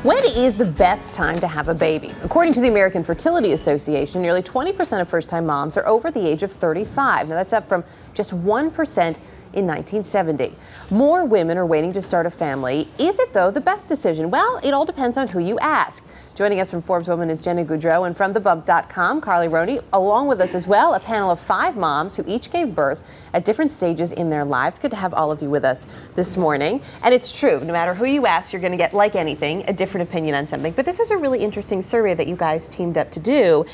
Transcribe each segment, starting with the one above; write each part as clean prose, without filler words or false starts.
When is the best time to have a baby? According to the American Fertility Association, nearly 20% of first-time moms are over the age of 35. Now, that's up from just 1% in 1970. More women are waiting to start a family. Is it, though, the best decision? Well, it all depends on who you ask. Joining us from Forbes Woman is Jenna Goudreau, and from thebump.com, Carly Roney. Along with us as well, a panel of 5 moms who each gave birth at different stages in their lives. Good to have all of you with us this morning. And it's true, no matter who you ask, you're going to get, like anything, a different opinion on something. But this was a really interesting survey that you guys teamed up to do.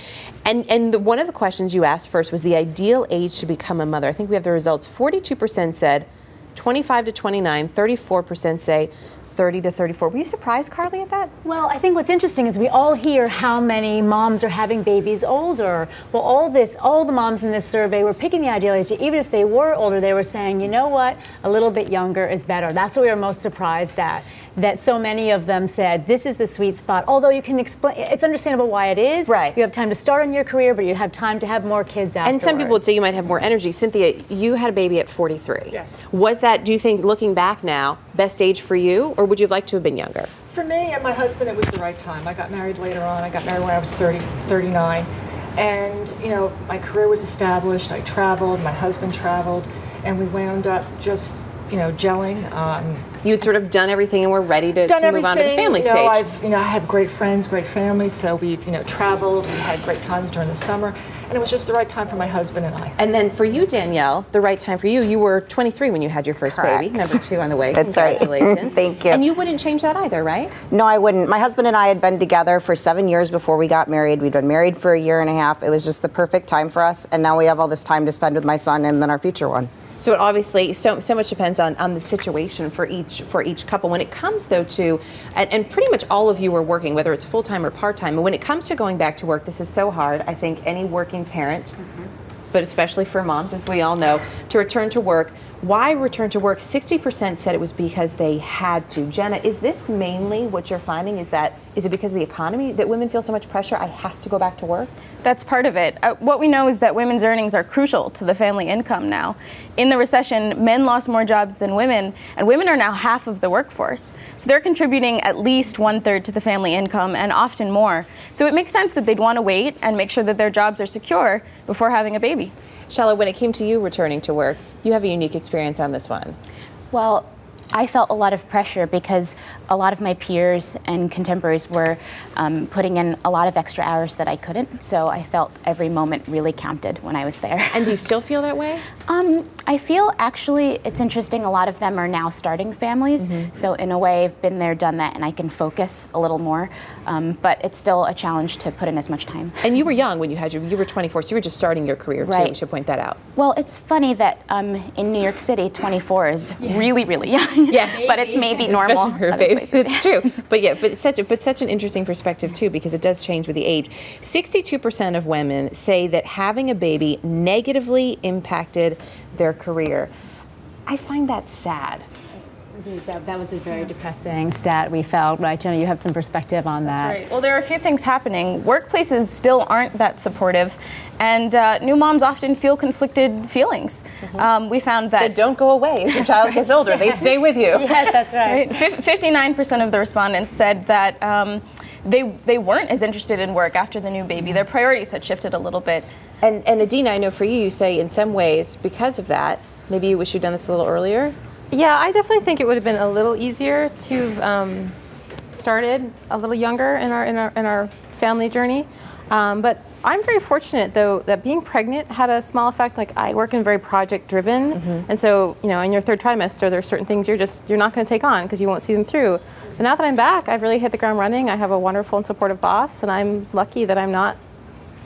And one of the questions you asked first was the ideal age to become a mother. I think we have the results. 42% said 25 to 29, 34% say 30 to 34. Were you surprised, Carly, at that? Well, I think what's interesting is we all hear how many moms are having babies older. Well, all the moms in this survey were picking the ideal age. Even if they were older, they were saying, you know what, a little bit younger is better. That's what we were most surprised at, that so many of them said this is the sweet spot. Although you can explain, it's understandable why it is. Right. You have time to start on your career, but you have time to have more kids afterwards. And some people would say you might have more energy. Cynthia, you had a baby at 43. Yes. Was that, do you think, looking back now, best age for you, or would you have liked to have been younger? For me and my husband, it was the right time. I got married later on. I got married when I was 39. And, you know, my career was established. I traveled, my husband traveled, and we wound up just, you know, gelling. You'd sort of done everything and were ready to move on to the family stage. I have great friends, great family, so we've, traveled. We had great times during the summer, and it was just the right time for my husband and I. And then for you, Danielle, the right time for you, you were 23 when you had your first Correct. baby, number 2 on the way. That's Congratulations. right. Thank you. And you wouldn't change that either, right? No, I wouldn't. My husband and I had been together for 7 years before we got married. We'd been married for a year and a half. It was just the perfect time for us, and now we have all this time to spend with my son and then our future one. So it obviously, so much depends on the situation for each couple. When it comes, though, to, and pretty much all of you are working, whether it's full-time or part-time, but when it comes to going back to work, this is so hard. I think any working parent, but especially for moms, as we all know, to return to work. Why return to work? 60% said it was because they had to. Jenna, is this mainly what you're finding? Is it because of the economy that women feel so much pressure? I have to go back to work? That's part of it. What we know is that women's earnings are crucial to the family income now. In the recession, men lost more jobs than women, and women are now half of the workforce. So they're contributing at least 1/3 to the family income, and often more. So it makes sense that they'd want to wait and make sure that their jobs are secure before having a baby. Shella, when it came to you returning to work, you have a unique experience on this one. Well, I felt a lot of pressure because a lot of my peers and contemporaries were putting in a lot of extra hours that I couldn't. So I felt every moment really counted when I was there. And do you still feel that way? I feel actually it's interesting. A lot of them are now starting families. So in a way, I've been there, done that, and I can focus a little more. But it's still a challenge to put in as much time. And you were young when you had you were 24, so you were just starting your career too. Right. We should point that out. Well, it's funny that in New York City, 24 is really, really young. Yes, but it's maybe normal. Especially for a baby. It's true. But yeah, but it's such an interesting perspective too, because it does change with the age. 62% of women say that having a baby negatively impacted their career. I find that sad. That was a very depressing stat we felt, right? Jenna, you have some perspective on that. That's right. Well, there are a few things happening. Workplaces still aren't that supportive, and new moms often feel conflicted feelings. We found that They don't go away as your child gets older. They stay with you. Yes, that's right. 59% of the respondents said that they weren't as interested in work after the new baby. Their priorities had shifted a little bit. And Adina, I know for you, you say in some ways, because of that, maybe you wish you'd done this a little earlier? Yeah, I definitely think it would have been a little easier to have started a little younger in our family journey. But I'm very fortunate, though, that being pregnant had a small effect. Like, I work in very project-driven, and so, in your 3rd trimester, there are certain things you're not going to take on because you won't see them through. But now that I'm back, I've really hit the ground running. I have a wonderful and supportive boss, and I'm lucky that I'm not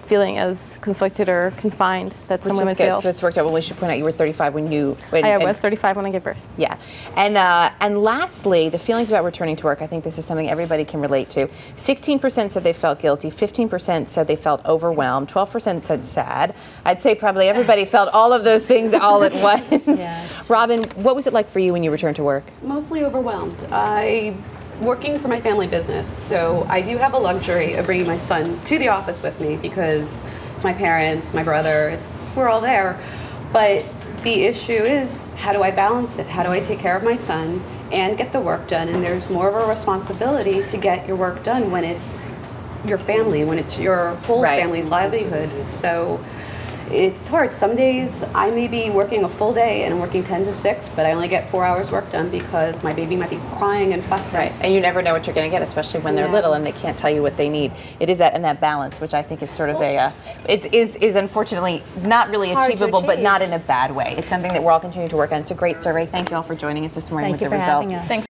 feeling as conflicted or confined that some women feel. So it's worked out. Well, we should point out you were 35 when you... I was 35 when I gave birth. Yeah. And lastly, the feelings about returning to work. I think this is something everybody can relate to. 16% said they felt guilty. 15% said they felt overwhelmed. 12% said sad. I'd say probably everybody felt all of those things all at once. Yes. Robin, what was it like for you when you returned to work? Mostly overwhelmed. Working for my family business, so I do have a luxury of bringing my son to the office with me because it's my parents, my brother, we're all there. But the issue is, how do I balance it? How do I take care of my son and get the work done, and there's more of a responsibility to get your work done when it's your family, when it's your whole family's livelihood. So it's hard. Some days I may be working a full day and I'm working 10 to 6, but I only get 4 hours work done because my baby might be crying and fussing. Right, and you never know what you're going to get, especially when they're little and they can't tell you what they need. It is that balance, which I think is sort of is unfortunately not really achievable, but not in a bad way. It's something that we're all continuing to work on. It's a great survey. Thank you all for joining us this morning with the results. Thanks.